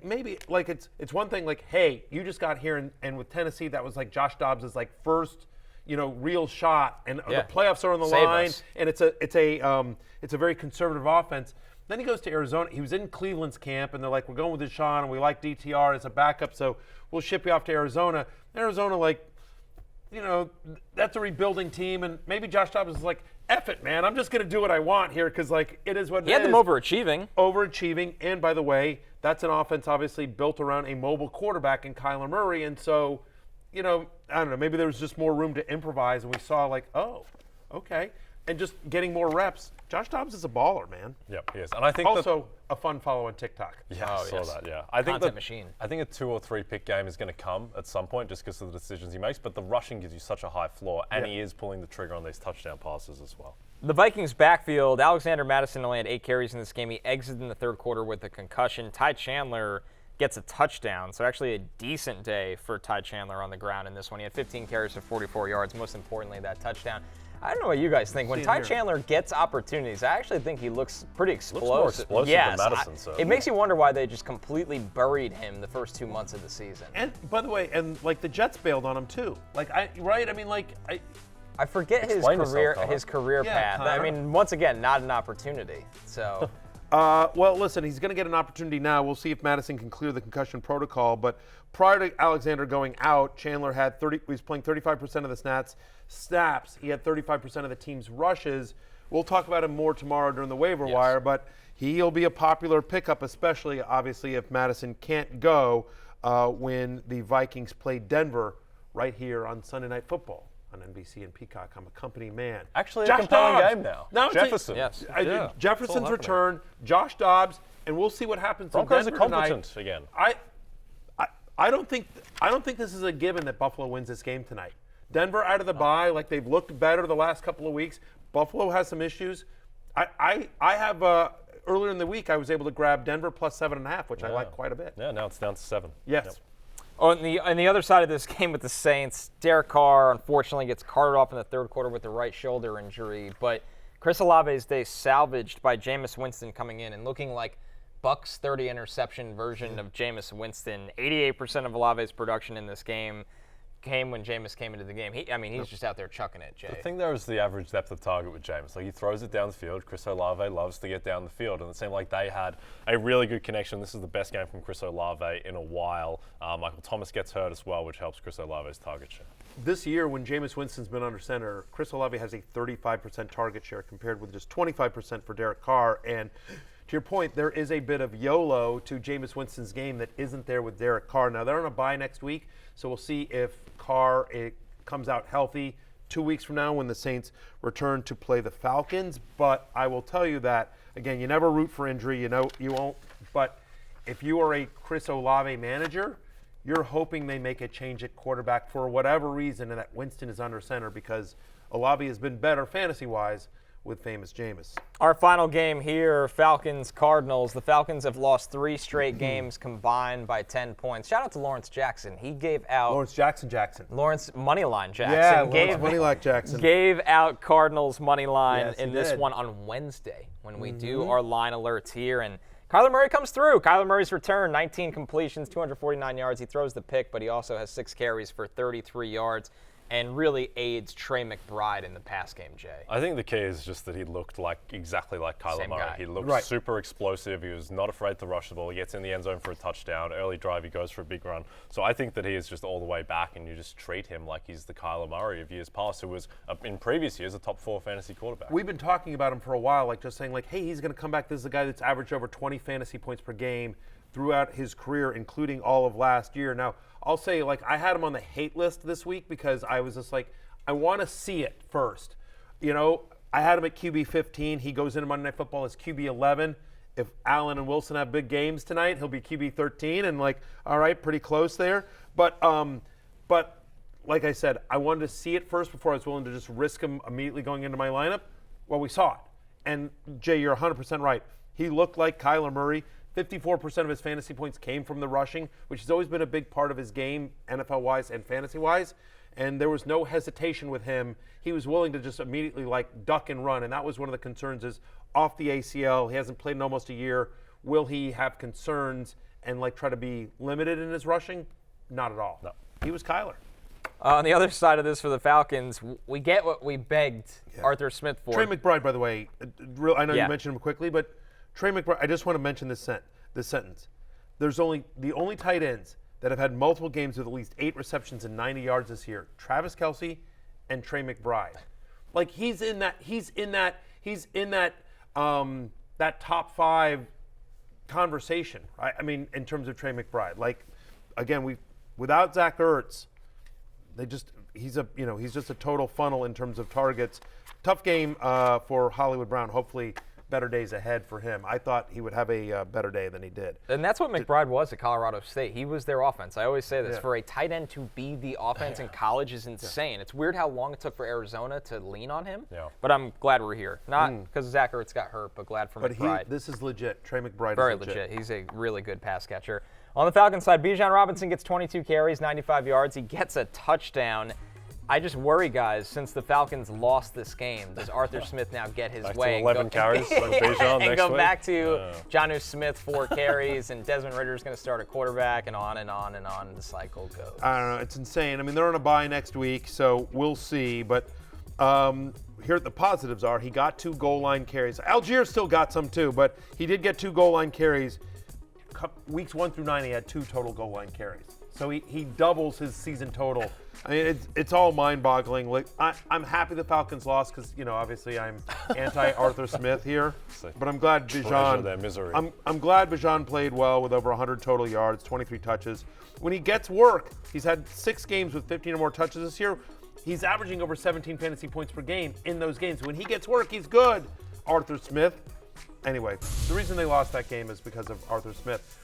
maybe like it's one thing like, hey, you just got here, and with Tennessee, that was like Josh Dobbs' like first real shot, and the playoffs are on the line, and it's a very conservative offense. Then he goes to Arizona. He was in Cleveland's camp, and they're like, we're going with Deshaun, and we like DTR as a backup, so we'll ship you off to Arizona. Arizona, that's a rebuilding team, and maybe Josh Dobbs is like, F it, man, I'm just going to do what I want here, because it is what it is. He had them overachieving. Overachieving, and by the way, that's an offense obviously built around a mobile quarterback in Kyler Murray, and so I don't know, maybe there was just more room to improvise, and we saw oh, okay. And just getting more reps. Josh Dobbs is a baller, man. Yep, he is. And I think also a fun follow on TikTok. Yeah, I saw that, yeah. Content machine. I think a 2 or 3 pick game is going to come at some point just because of the decisions he makes, but the rushing gives you such a high floor, and he is pulling the trigger on these touchdown passes as well. The Vikings backfield, Alexander Mattison only had 8 carries in this game. He exited in the third quarter with a concussion. Ty Chandler gets a touchdown, so actually a decent day for Ty Chandler on the ground in this one. He had 15 carries for 44 yards, most importantly that touchdown. I don't know what you guys think. When Ty Chandler gets opportunities, I actually think he looks pretty explosive. Looks more explosive than Mattison. It makes you wonder why they just completely buried him the first 2 months of the season. And by the way, the Jets bailed on him too. I forget his career path. Connor. I mean, once again, not an opportunity. So well, listen, he's going to get an opportunity now. We'll see if Mattison can clear the concussion protocol. But prior to Alexander going out, Chandler had he was playing 35% of the snaps. He had 35% of the team's rushes. We'll talk about him more tomorrow during the waiver wire, but he'll be a popular pickup, especially, obviously, if Mattison can't go when the Vikings play Denver right here on Sunday Night Football. on NBC and Peacock. I'm a company man. Actually, Josh a compelling Dobbs. game now. No, Jefferson. Yes. Jefferson's return, Josh Dobbs, and we'll see what happens. Broncos in are Denver competent tonight. again. I don't think this is a given that Buffalo wins this game tonight. Denver out of the bye, like they've looked better the last couple of weeks. Buffalo has some issues. I have earlier in the week I was able to grab Denver plus 7.5, which I like quite a bit. Yeah, now it's down to 7. Yes. Yep. On the other side of this game with the Saints, Derek Carr unfortunately gets carted off in the third quarter with the right shoulder injury, but Chris Olave's day salvaged by Jameis Winston coming in and looking like Buck's 30 interception version of Jameis Winston. 88% of Olave's production in this game came when Jameis came into the game. He's just out there chucking it, Jay. The thing there is the average depth of target with James. Like, he throws it down the field. Chris Olave loves to get down the field, and it seemed like they had a really good connection. This is the best game from Chris Olave in a while. Michael Thomas gets hurt as well, which helps Chris Olave's target share. This year, when Jameis Winston's been under center, Chris Olave has a 35% target share compared with just 25% for Derek Carr. And to your point, there is a bit of YOLO to Jameis Winston's game that isn't there with Derek Carr. Now, they're on a bye next week, so we'll see if Carr comes out healthy 2 weeks from now when the Saints return to play the Falcons. But I will tell you that, again, you never root for injury. You know you won't. But if you are a Chris Olave manager, you're hoping they make a change at quarterback for whatever reason and that Winston is under center because Olave has been better fantasy-wise with famous Jameis. Our final game here, Falcons-Cardinals. The Falcons have lost 3 straight games combined by 10 points. Shout out to Lawrence Jackson. He gave out... Lawrence Jackson. Lawrence Moneyline Jackson. Yeah, Lawrence Moneyline Jackson. Gave out Cardinals Moneyline Yes, in he this did. one on Wednesday when we do our line alerts here. And Kyler Murray comes through. Kyler Murray's return, 19 completions, 249 yards. He throws the pick, but he also has 6 carries for 33 yards. And really aids Trey McBride in the pass game, Jay. I think the key is just that he looked exactly like Kyler Same Murray. guy. He looked Right. super explosive. He was not afraid to rush the ball. He gets in the end zone for a touchdown. Early drive, he goes for a big run. So I think that he is just all the way back, and you just treat him like he's the Kyler Murray of years past, who was, in previous years, a top 4 fantasy quarterback. We've been talking about him for a while, just saying, hey, he's going to come back. This is a guy that's averaged over 20 fantasy points per game throughout his career, including all of last year. Now, I'll say, I had him on the hate list this week because I was just I want to see it first. I had him at QB 15. He goes into Monday Night Football as QB 11. If Allen and Wilson have big games tonight, he'll be QB 13. And all right, pretty close there. But like I said, I wanted to see it first before I was willing to just risk him immediately going into my lineup. Well, we saw it. And Jay, you're 100% right. He looked like Kyler Murray. 54% of his fantasy points came from the rushing, which has always been a big part of his game, NFL-wise and fantasy-wise. And there was no hesitation with him. He was willing to just immediately duck and run, and that was one of the concerns is off the ACL. He hasn't played in almost a year. Will he have concerns and try to be limited in his rushing? Not at all. No. He was Kyler. On the other side of this for the Falcons, we get what we begged Arthur Smith for. Trey McBride, by the way, I know Yeah. you mentioned him quickly, but Trey McBride, I just want to mention this sentence. There's the only tight ends that have had multiple games with at least 8 receptions and 90 yards this year. Travis Kelce and Trey McBride. He's in that top 5 conversation. Right? I mean, in terms of Trey McBride. Again, without Zach Ertz, he's just a total funnel in terms of targets. Tough game for Hollywood Brown. Hopefully better days ahead for him. I thought he would have a better day than he did. And that's what McBride was at Colorado State. He was their offense. I always say this. For a tight end to be the offense in college is insane. It's weird how long it took for Arizona to lean on him. Yeah. But I'm glad we're here. Not because Zach Ertz got hurt, but glad for McBride. This is legit. Trey McBride Very is legit. He's a really good pass catcher. On the Falcons side, Bijan Robinson gets 22 carries, 95 yards. He gets a touchdown. I just worry, guys, since the Falcons lost this game, does Arthur Smith now get his Back way? to 11 carries like Bijan and next go week? back to Jonnu Smith, 4 carries, and Desmond Ridder's going to start a quarterback, and on and on and on the cycle goes. I don't know. It's insane. I mean, they're on a bye next week, so we'll see. But here the positives are he got 2 goal line carries. Algier still got some too, but he did get 2 goal line carries. Weeks 1 through 9, he had 2 total goal line carries. So he doubles his season total. I mean, it's all mind-boggling. I'm happy the Falcons lost because, obviously I'm anti-Arthur Smith here. But I'm glad Bijan. Their misery. I'm glad Bijan played well with over 100 total yards, 23 touches. When he gets work, he's had 6 games with 15 or more touches this year. He's averaging over 17 fantasy points per game in those games. When he gets work, he's good. Arthur Smith. Anyway, the reason they lost that game is because of Arthur Smith.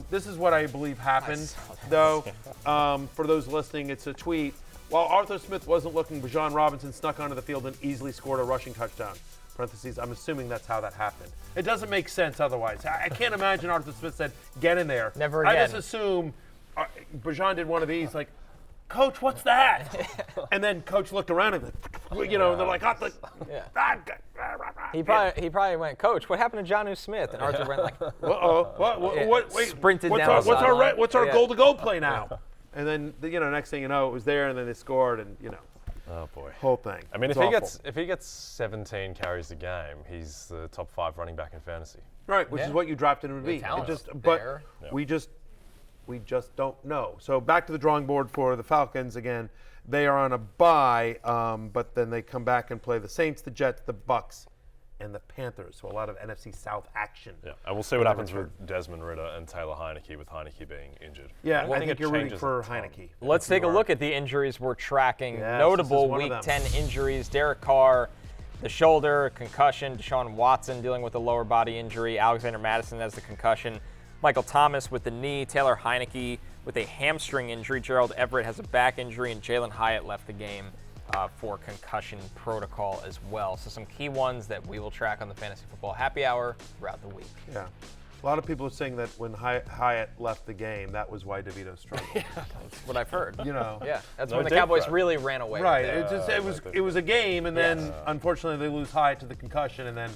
This is what I believe happened, though. For those listening, it's a tweet. While Arthur Smith wasn't looking, Bijan Robinson snuck onto the field and easily scored a rushing touchdown. Parentheses, I'm assuming that's how that happened. It doesn't make sense otherwise. I can't imagine Arthur Smith said, get in there. Never again. I just assume Bijan did one of these, like, Coach, what's that? And then Coach looked around and, and they're like, He probably went, Coach, what happened to Jonnu Smith? And Arthur went like, what? Wait, sprinted what's down. What's our goal to go play now? And then next thing you know, it was there, and then they scored, and Oh boy. whole thing. I mean, It's if he gets 17 carries a game, he's the top 5 running back in fantasy. right, which is what you dropped him to be. There. We just don't know. So back to the drawing board for the Falcons again. They are on a bye, but then they come back and play the Saints, the Jets, the Bucks, and the Panthers. So a lot of NFC South action. Yeah, and we'll see what happens with Desmond Ridder and Taylor Heinicke, with Heinicke being injured. Yeah, I think think it you're rooting changes for a ton. Heinicke. Let's take a look at the injuries we're tracking. Yes, Notable this is one of Week them. 10 injuries. Derek Carr, the shoulder, concussion. Deshaun Watson dealing with a lower body injury. Alexander Mattison has the concussion. Michael Thomas with the knee. Taylor Heinicke with a hamstring injury. Gerald Everett has a back injury, and Jalen Hyatt left the game for concussion protocol as well. So some key ones that we will track on the Fantasy Football Happy Hour throughout the week. Yeah. A lot of people are saying that when Hyatt left the game, that was why DeVito struggled. That's what I've heard. Yeah. That's No when the deep Cowboys threat. really ran away. Right. With It was a game, and then unfortunately they lose Hyatt to the concussion, and then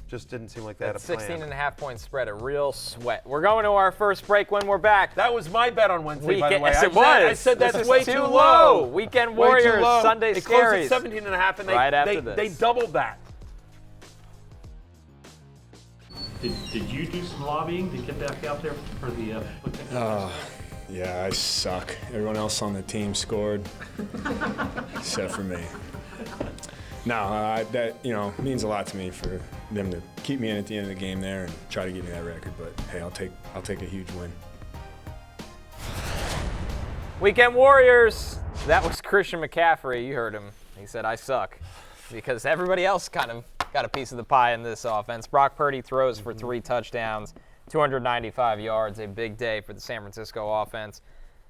just didn't seem like they had a plan. 16.5-point spread, a real sweat. We're going to our first break when we're back. That was my bet on Wednesday, by the way. Yes, it was. I said This that's is way too low. Weekend Way too Warriors, low. Sunday It closed Scaries. at 17.5, and Right after this. they doubled that. Did you do some lobbying to get back out there for the Yeah, I suck. Everyone else on the team scored, except for me. No, that means a lot to me for them to keep me in at the end of the game there and try to give me that record. But hey, I'll take a huge win. Weekend Warriors. That was Christian McCaffrey. You heard him. He said, I suck. Because everybody else kind of got a piece of the pie in this offense. Brock Purdy throws for 3 touchdowns, 295 yards. A big day for the San Francisco offense.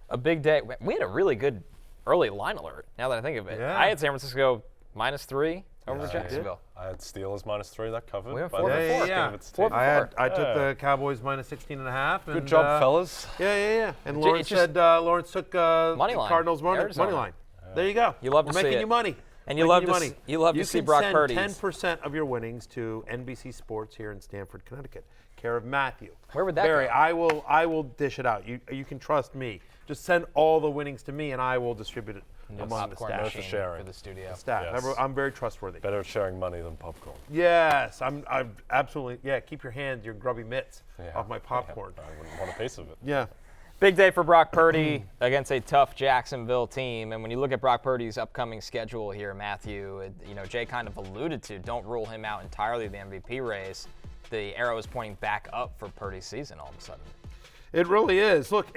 A big day. We had a really good early line alert, now that I think of it. Yeah. I had San Francisco -3 over Jacksonville. I had Steelers -3, that covered. We went by 4 the for 4. skin Yeah. of its Four teeth. for I took the Cowboys -16.5. Good job, fellas. Yeah. And It Lawrence just- said Lawrence took Money line. Cardinals money Arizona. line. There you go. You love We're to see making it. you money. And you love to see Brock Purdy. You can send 10% of your winnings to NBC Sports here in Stamford, Connecticut, care of Matthew. Where would that Barry, go? I will dish it out. You can trust me. Just send all the winnings to me, and I will distribute it among the Popcorn staff. machine sharing. for the studio. Yes. I'm very trustworthy. Better at sharing money than popcorn. Yes, I'm absolutely. Yeah, keep your hands, your grubby mitts Yeah. off my popcorn. I wouldn't want a piece of it. Yeah. Big day for Brock Purdy against a tough Jacksonville team. And when you look at Brock Purdy's upcoming schedule here, Matthew, Jay kind of alluded to, don't rule him out entirely of the MVP race. The arrow is pointing back up for Purdy's season all of a sudden. It really is. Look,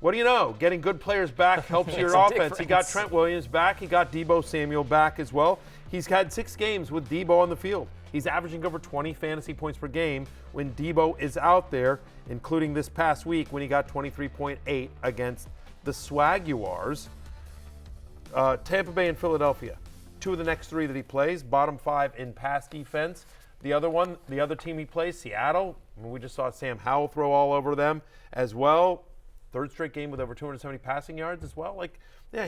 what do you know? Getting good players back helps your Makes a offense. He got difference. Trent Williams back. He got Deebo Samuel back as well. He's had 6 games with Deebo on the field. He's averaging over 20 fantasy points per game when Deebo is out there, including this past week when he got 23.8 against the Swaguars. Tampa Bay and Philadelphia. 2 of the next 3 that he plays, bottom 5 in pass defense. The other team he plays, Seattle. We just saw Sam Howell throw all over them as well. 3rd straight game with over 270 passing yards as well.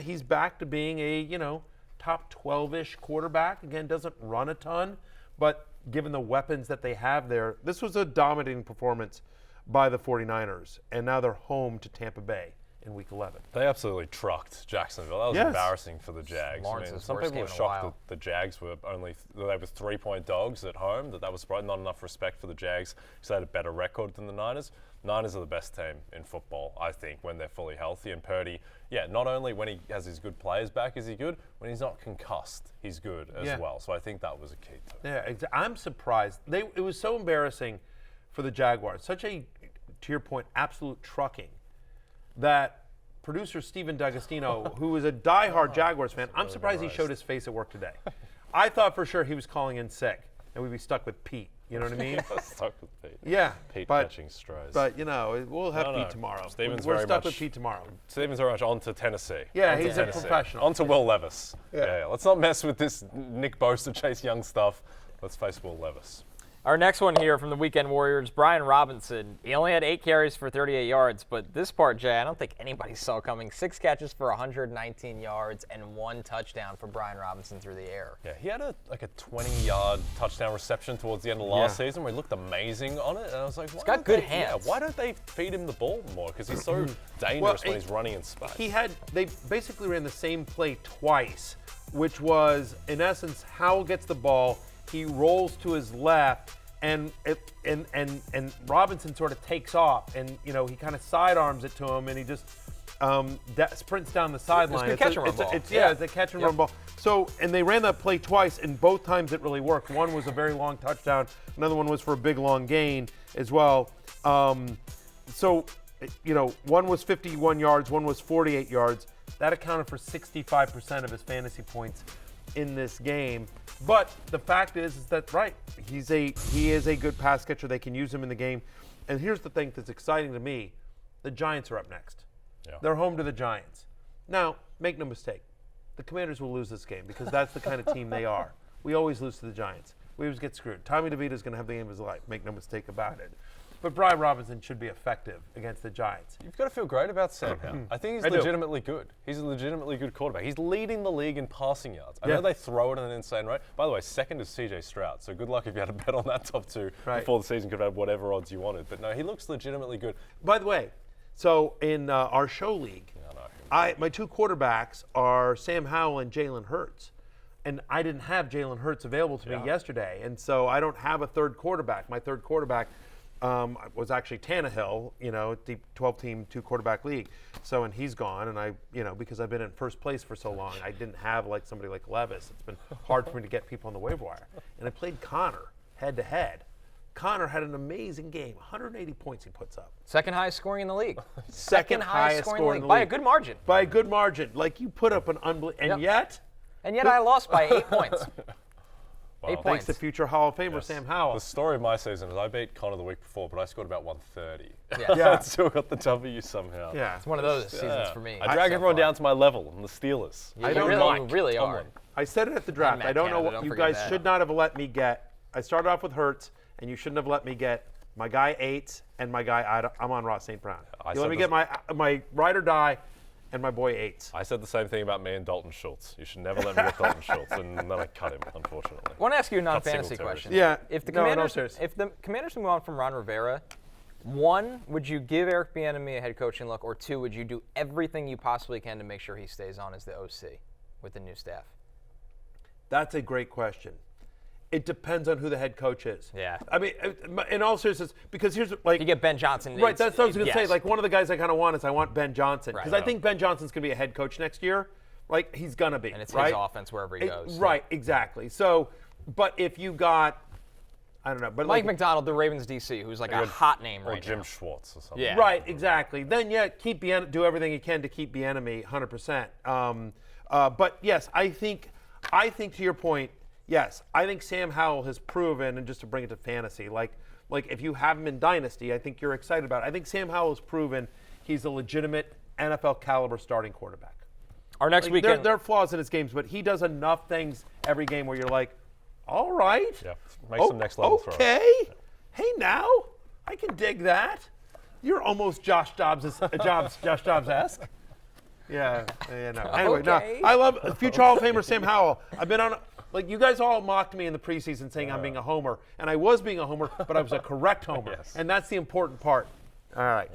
He's back to being a, top 12-ish quarterback. Again, doesn't run a ton, but given the weapons that they have there, this was a dominating performance by the 49ers, and now they're home to Tampa Bay in Week 11. They absolutely trucked Jacksonville. That was Yes. embarrassing for the Jags. Lawrence's Some worst people were game in a shocked while. that the Jags were they were 3-point dogs at home, that was probably not enough respect for the Jags because they had a better record than the Niners. Niners are the best team in football, I think, when they're fully healthy. And Purdy, not only when he has his good players back is he good, when he's not concussed, he's good as well. So I think that was a key to it. Yeah, I'm surprised. It was so embarrassing for the Jaguars. Such a, to your point, absolute trucking that producer Steven D'Agostino, who is a diehard Jaguars fan, I'm surprised he showed his face at work today. I thought for sure he was calling in sick, and we'd be stuck with Pete. You know what I mean? Stuck with Pete. Yeah. Pete but, catching strays. But, you know, we'll have Pete tomorrow. We're stuck with Pete tomorrow. Steven's very much on to Tennessee. Yeah, he's a professional. On to Will Levis. Yeah. Let's not mess with this Nick Bosa, Chase Young stuff. Let's face Will Levis. Our next one here from the Weekend Warriors, Bijan Robinson. He only had 8 carries for 38 yards, but this part, Jay, I don't think anybody saw coming. 6 catches for 119 yards and 1 touchdown for Bijan Robinson through the air. Yeah, he had a 20-yard touchdown reception towards the end of last season where he looked amazing on it, and I was like, he's got good hands. Yeah, why don't they feed him the ball more? Because he's so dangerous when he's running in space. They basically ran the same play twice, which was, in essence, Howell gets the ball, he rolls to his left, and Robinson sort of takes off, and he kind of sidearms it to him, and he just sprints down the sideline. It's a catch and run ball. So, and they ran that play twice, and both times it really worked. One was a very long touchdown. Another one was for a big long gain as well. One was 51 yards, one was 48 yards. That accounted for 65% of his fantasy points in this game. But the fact is that he is a good pass catcher. They can use him in the game. And here's the thing that's exciting to me: the Giants are up next. Yeah. They're home to the Giants. Now, make no mistake, the Commanders will lose this game because that's the kind of team they are. We always lose to the Giants. We always get screwed. Tommy DeVito's going to have the game of his life. Make no mistake about it. But Bijan Robinson should be effective against the Giants. You've got to feel great about Sam Howell. I think he's legitimately good. He's a legitimately good quarterback. He's leading the league in passing yards. I know they throw it at an insane rate. By the way, second is CJ Stroud. So good luck if you had a bet on that top two before the season. Could have had whatever odds you wanted. But no, he looks legitimately good. By the way, so in our show league, my 2 quarterbacks are Sam Howell and Jalen Hurts. And I didn't have Jalen Hurts available to me yesterday. And so I don't have a third quarterback. My third quarterback was actually Tannehill, the 12-team 2-quarterback league. So, and he's gone, and I, because I've been in first place for so long, I didn't have somebody like Levis. It's been hard for me to get people on the waiver wire. And I played Connor head-to-head. Connor had an amazing game, 180 points he puts up. Second highest scoring in the league. Second highest scoring in the league. By a good margin. By a good margin. You put up an unbelievable, and yet I lost by 8 points. Wow. 8 points. Thanks to future Hall of Famer Sam Howell. The story of my season is I beat Connor the week before, but I scored about 130. Yeah. I still got the W somehow. Yeah. It's one of those seasons for me. I drag everyone down to my level, and the Steelers. Yeah, you really are. I said it at the draft. I don't know what you guys should not have let me get. I started off with Hurts, and you shouldn't have let me get my guy Aites and my guy Amon-Ra St. Brown. You let me get my ride or die and my boy Aites. I said the same thing about me and Dalton Schultz. You should never let me get Dalton Schultz, and then I cut him, unfortunately. I want to ask you a non-fantasy question. Yeah. If the Commanders move on from Ron Rivera, 1, would you give Eric Bieniemy a head coaching look, or 2, would you do everything you possibly can to make sure he stays on as the OC with the new staff? That's a great question. It depends on who the head coach is. Yeah. I mean, in all seriousness, because here's you get Ben Johnson. Right, that's what I was going to say. One of the guys I kind of want is I want Ben Johnson. Because I think Ben Johnson's going to be a head coach next year. He's going to be. And it's his offense wherever he goes. Right, exactly. So, but if you got, I don't know. But Mike McDonald, the Ravens DC, who's a hot name right now. Or Jim Schwartz or something. Yeah. Right, exactly. Then, do everything you can to keep Bieniemy 100%. But, yes, I think to your point, yes, I think Sam Howell has proven, and just to bring it to fantasy, if you have him in Dynasty, I think you're excited about it. I think Sam Howell has proven he's a legitimate NFL caliber starting quarterback. Our next weekend. There are flaws in his games, but he does enough things every game where you're like, all right. Yeah, make some next level throws. Okay. Hey, now, I can dig that. You're almost Josh Dobbs-esque. Yeah, no. Anyway, Okay. I love future Hall of Famer Sam Howell. I've been on, you guys all mocked me in the preseason saying I'm being a homer, and I was being a homer, but I was a correct homer, and that's the important part. All right.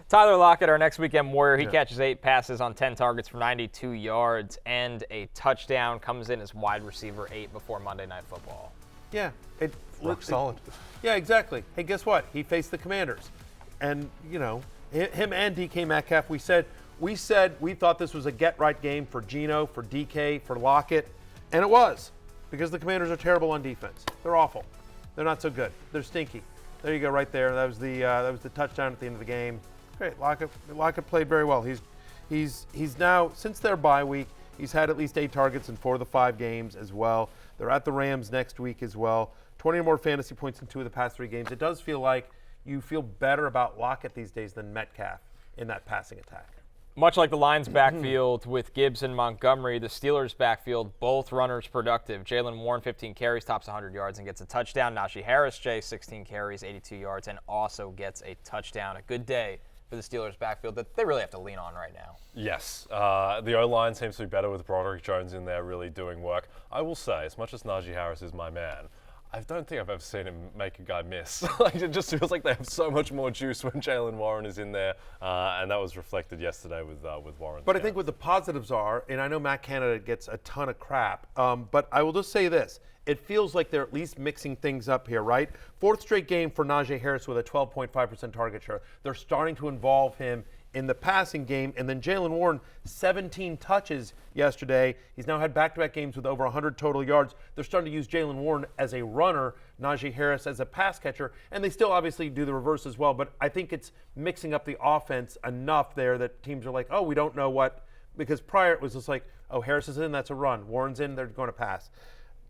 Tyler Lockett, our next weekend Warrior, he catches 8 passes on 10 targets for 92 yards and a touchdown. Comes in as wide receiver 8 before Monday Night Football. Yeah, it looks solid. Yeah, exactly. Hey, guess what? He faced the Commanders, and him and DK Metcalf. We said we thought this was a get-right game for Geno, for DK, for Lockett, and it was, because the Commanders are terrible on defense. They're awful. They're not so good. They're stinky. There you go, right there. That was the touchdown at the end of the game. Great. Lockett played very well. He's now, since their bye week, he's had at least 8 targets in 4 of the 5 games as well. They're at the Rams next week as well. 20 or more fantasy points in 2 of the past 3 games. It does feel like you feel better about Lockett these days than Metcalf in that passing attack. Much like the Lions' backfield with Gibbs and Montgomery, the Steelers' backfield, both runners productive. Jaylen Warren, 15 carries, tops 100 yards and gets a touchdown. Najee Harris, 16 carries, 82 yards, and also gets a touchdown. A good day for the Steelers' backfield that they really have to lean on right now. Yes. The O-line seems to be better with Broderick Jones in there really doing work. I will say, as much as Najee Harris is my man, I don't think I've ever seen him make a guy miss. It just feels like they have so much more juice when Jaylen Warren is in there, and that was reflected yesterday with Warren. But I think what the positives are, and I know Matt Canada gets a ton of crap, but I will just say this. It feels like they're at least mixing things up here, right? 4th straight game for Najee Harris with a 12.5% target share. They're starting to involve him in the passing game. And then Jaylen Warren, 17 touches yesterday. He's now had back-to-back games with over 100 total yards. They're starting to use Jaylen Warren as a runner, Najee Harris as a pass catcher, and they still obviously do the reverse as well. But I think it's mixing up the offense enough there that teams are like, oh, we don't know what, because prior it was just like, oh, Harris is in, that's a run. Warren's in, they're going to pass.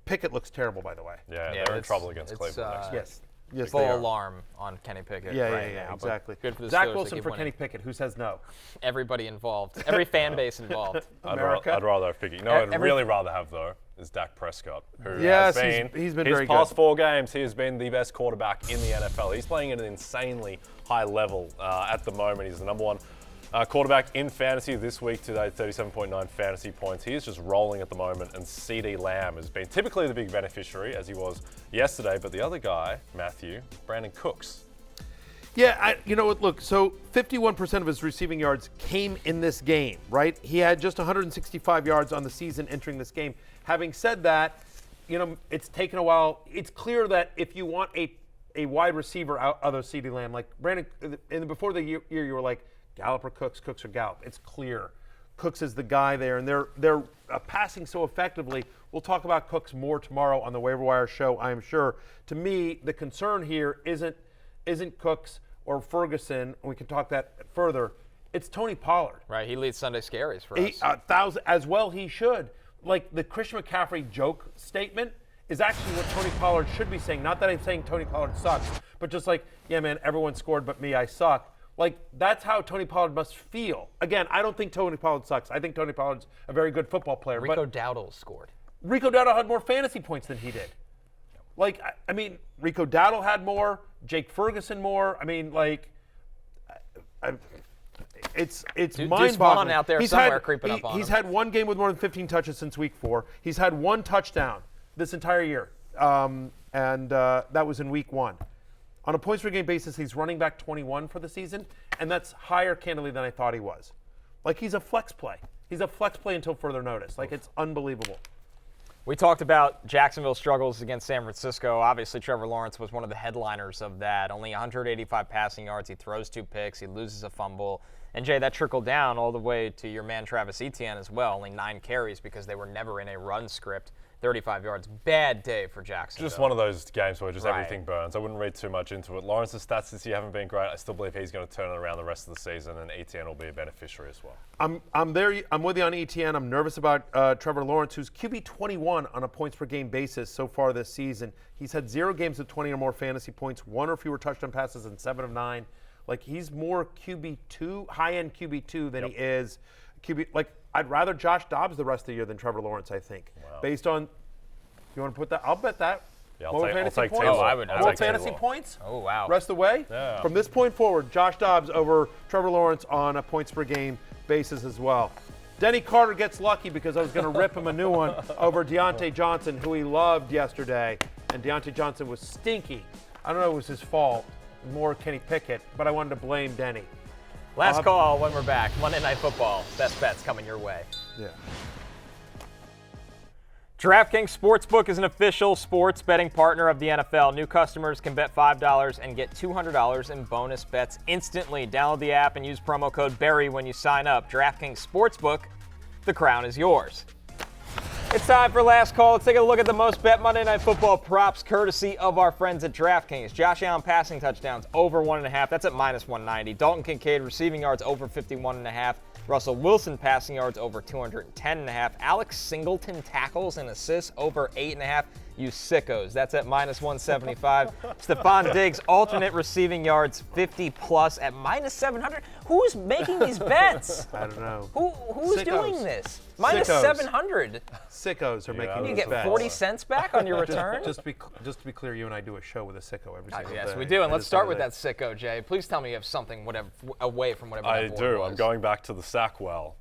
Pickett looks terrible, by the way. Yeah, they're in trouble against Cleveland next week. Yes, full alarm on Kenny Pickett right now. Exactly. Good for the Zach Steelers Wilson for winning. Kenny Pickett. Who says no? Everybody involved. Every fan base involved. I'd rather have Pickett. You know what I'd really rather have, though, is Dak Prescott, who has been, he's been very good. His past 4 games, he has been the best quarterback in the NFL. He's playing at an insanely high level at the moment. He's the number 1 quarterback in fantasy this week today, 37.9 fantasy points. He is just rolling at the moment, and CD Lamb has been typically the big beneficiary, as he was yesterday. But the other guy, Matthew, Brandin Cooks. Yeah, you know what, look, so 51% of his receiving yards came in this game, right? He had just 165 yards on the season entering this game. Having said that, you know, it's taken a while. It's clear that if you want a wide receiver out of CD Lamb, like Brandon, before the year you were like, Gallup or Cooks, Cooks or Gallup. It's clear. Cooks is the guy there, and they're passing so effectively. We'll talk about Cooks more tomorrow on the Waiver Wire show, I am sure. To me, the concern here isn't Cooks or Ferguson, and we can talk that further. It's Tony Pollard. Right, he leads Sunday Scaries for us. 1,000 as well. He should. Like the Christian McCaffrey joke statement is actually what Tony Pollard should be saying. Not that I'm saying Tony Pollard sucks, but just like, yeah, man, everyone scored but me, I suck. Like, that's how Tony Pollard must feel. Again, I don't think Tony Pollard sucks. I think Tony Pollard's a very good football player. Rico Dowdle scored. Rico Dowdle had more fantasy points than he did. Like, I mean, Rico Dowdle had more, Jake Ferguson more. I mean, like, it's mind-boggling. Out there somewhere creeping up on him. He's had 1 game with more than 15 touches since week 4. He's had 1 touchdown this entire year, and that was in week 1. On a points per game basis, he's running back 21 for the season, and that's higher, candidly, than I thought he was. Like, he's a flex play. He's a flex play until further notice. Like, it's unbelievable. We talked about Jacksonville's struggles against San Francisco. Obviously, Trevor Lawrence was one of the headliners of that. Only 185 passing yards. He throws 2 picks. He loses a fumble. And, Jay, that trickled down all the way to your man Travis Etienne as well. Only 9 carries because they were never in a run script. 35 yards. Bad day for Jacksonville. Just one of those games where just everything burns. I wouldn't read too much into it. Lawrence's stats this year haven't been great. I still believe he's going to turn it around the rest of the season, and Etienne will be a beneficiary as well. I'm with you on Etienne. I'm nervous about Trevor Lawrence, who's QB 21 on a points per game basis so far this season. He's had 0 games with 20 or more fantasy points, 1 or fewer touchdown passes, and 7 of 9. Like, he's more QB2, high-end QB2 than he is QB. Like, I'd rather Josh Dobbs the rest of the year than Trevor Lawrence, I think. Wow. Based on, you want to put that? I'll bet that. Yeah, I'll take points? Taylor. I would. More fantasy points? Oh, wow. Rest of the way? Yeah. From this point forward, Josh Dobbs over Trevor Lawrence on a points per game basis as well. Denny Carter gets lucky because I was going to rip him a new one over Deontay Johnson, who he loved yesterday. And Deontay Johnson was stinky. I don't know if it was his fault. More Kenny Pickett, but I wanted to blame Denny. Last call when we're back. Monday Night Football. Best bets coming your way. Yeah. DraftKings Sportsbook is an official sports betting partner of the NFL. New customers can bet $5 and get $200 in bonus bets instantly. Download the app and use promo code BERRY when you sign up. DraftKings Sportsbook, the crown is yours. It's time for last call. Let's take a look at the most bet Monday Night Football props courtesy of our friends at DraftKings. Josh Allen passing touchdowns over 1.5. That's at -190. Dalton Kincaid receiving yards over 51.5. Russell Wilson passing yards over 210.5. Alex Singleton tackles and assists over 8.5. You sickos. That's at -175. Stephon Diggs alternate receiving yards 50+ at -700. Who's making these bets? I don't know. Who's doing this? -700. Sickos are making You these get bets. 40 cents back on your return? Just to be clear, you and I do a show with a sicko every single day. Yes, we do. And let's start with that sicko, Jay. Please tell me you have something away from whatever I that board do. was. I'm going back to the sack well,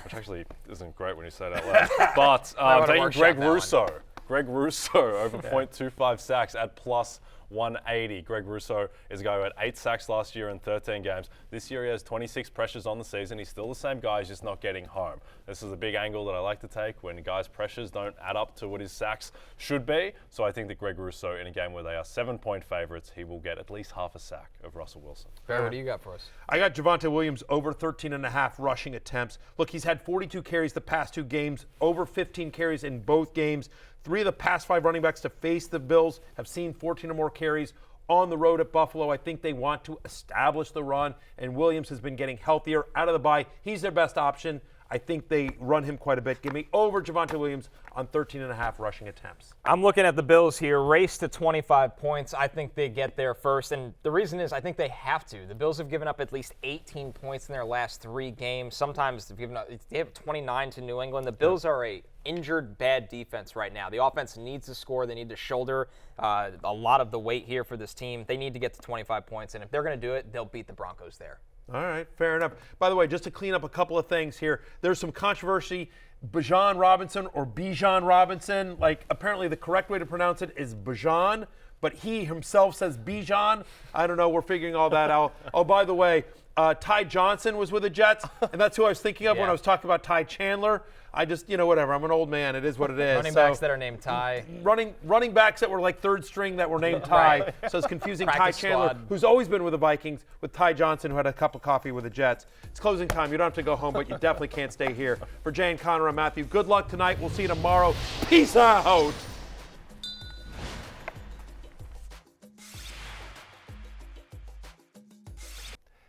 which actually isn't great when you say that loud. But wanna taking workshop Greg that one. Russo. Greg Russo over 0.25 sacks at +180. Greg Russo is a guy who had 8 sacks last year in 13 games. This year he has 26 pressures on the season. He's still the same guy, he's just not getting home. This is a big angle that I like to take when guys' pressures don't add up to what his sacks should be. So I think that Greg Russo, in a game where they are 7-point favorites, he will get at least half a sack of Russell Wilson. Barry, what do you got for us? I got Javonte Williams over 13.5 rushing attempts. Look, he's had 42 carries the past 2 games, over 15 carries in both games. 3 of the past 5 running backs to face the Bills have seen 14 or more carries on the road at Buffalo. I think they want to establish the run, and Williams has been getting healthier out of the bye. He's their best option. I think they run him quite a bit. Give me over Javonte Williams on 13.5 rushing attempts. I'm looking at the Bills here. Race to 25 points. I think they get there first. And the reason is I think they have to. The Bills have given up at least 18 points in their last 3 games. Sometimes they have 29 to New England. The Bills are a injured, bad defense right now. The offense needs to score. They need to shoulder a lot of the weight here for this team. They need to get to 25 points. And if they're going to do it, they'll beat the Broncos there. All right, fair enough. By the way, just to clean up a couple of things here, there's some controversy. Bijan Robinson, like apparently the correct way to pronounce it is Bijan, but he himself says Bijan. I don't know, we're figuring all that out. Oh, by the way, Ty Johnson was with the Jets, and that's who I was thinking of when I was talking about Ty Chandler. I just, whatever, I'm an old man, it is what it is. Running backs that are named Ty. Running backs that were like third string that were named Ty. Right. So it's confusing Practice Ty Chandler, squad. who's always been with the Vikings, with Ty Johnson, who had a cup of coffee with the Jets. It's closing time. You don't have to go home, but you definitely can't stay here. For Jay and Connor and Matthew, good luck tonight. We'll see you tomorrow. Peace out.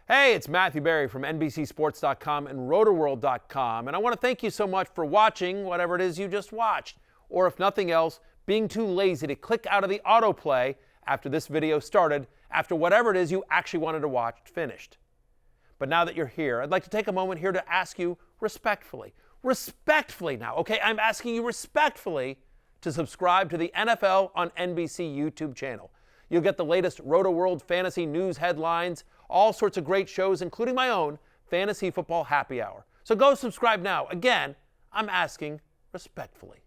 Hey, it's Matthew Berry from NBCSports.com and Rotoworld.com, and I want to thank you so much for watching whatever it is you just watched, or if nothing else, being too lazy to click out of the autoplay after this video started, after whatever it is you actually wanted to watch finished. But now that you're here, I'd like to take a moment here to ask you respectfully now, okay? I'm asking you respectfully to subscribe to the NFL on NBC YouTube channel. You'll get the latest Rotoworld fantasy news headlines, all sorts of great shows, including my own Fantasy Football Happy Hour. So go subscribe now. Again, I'm asking respectfully.